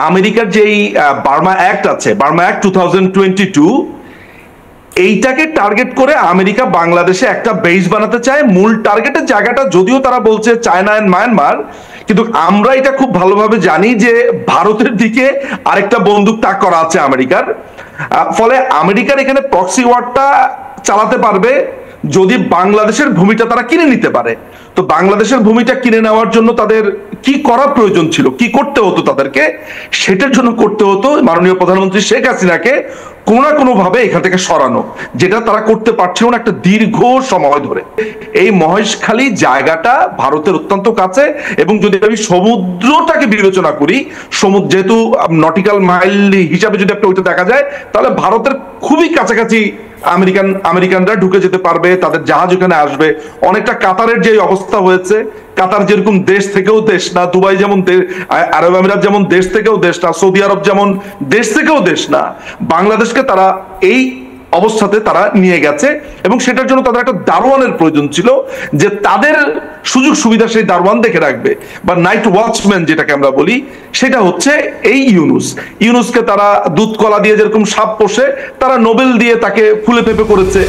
আমেরিকার যেই Burma act আছে, বার্মা অ্যাক্ট 2022, এইটাকে টার্গেট করে আমেরিকা বাংলাদেশে একটা বেস বানাতে চায়। মূল টার্গেটের জায়গাটা যদিও তারা বলছে চায়না এন্ড মায়ানমার, কিন্তু আমরা এটা খুব ভালোভাবে জানি যে ভারতের দিকে আরেকটা বন্দুক তাক করা আছে আমেরিকার। ফলে আমেরিকার এখানে প্রক্সি ওয়ারটা চালাতে পারবে যদি বাংলাদেশের ভূমিটা তারা কিনে নিতে পারে। তো বাংলাদেশের ভূমিটা কিনে নেওয়ার জন্য তাদের কি করা প্রয়োজন ছিল, কি করতে হতো তাদেরকে, সেটার জন্য করতে হতো মাননীয় প্রধানমন্ত্রী শেখ হাসিনাকে কোনো না কোনো ভাবে এখান থেকে সরানো, যেটা তারা করতে পারছিল না একটা দীর্ঘ সময় ধরে। এই মহেশখালী জায়গাটা ভারতের অত্যন্ত কাছে, এবং যদি আমি সমুদ্রটাকে বিবেচনা করি, সমুদ্র যেহেতু নটিক্যাল মাইল হিসাবে যদি একটা ওইটা দেখা যায়, তাহলে ভারতের খুবই কাছাকাছি আমেরিকানরা ঢুকে যেতে পারবে, তাদের জাহাজ ওখানে আসবে। অনেকটা কাতারের যে অবস্থা হয়েছে, কাতার যেরকম দেশ থেকেও দেশ না, দুবাই যেমন আরব আমিরাত যেমন দেশ থেকেও দেশ না, সৌদি আরব যেমন দেশ থেকেও দেশ না, বাংলাদেশকে তারা এই অবস্থাতে তারা নিয়ে গেছে। এবং সেটার জন্য তাদের একটা দারোয়ানের প্রয়োজন ছিল, যে তাদের সুযোগ সুবিধা সেই দারোয়ান দেখে রাখবে, বা নাইট ওয়াচম্যান যেটাকে আমরা বলি, সেটা হচ্ছে এই ইউনুসকে তারা দুধ কলা দিয়ে যেরকম সাপ পোষে, তারা নোবেল দিয়ে তাকে ফুলে ফেপে করেছে।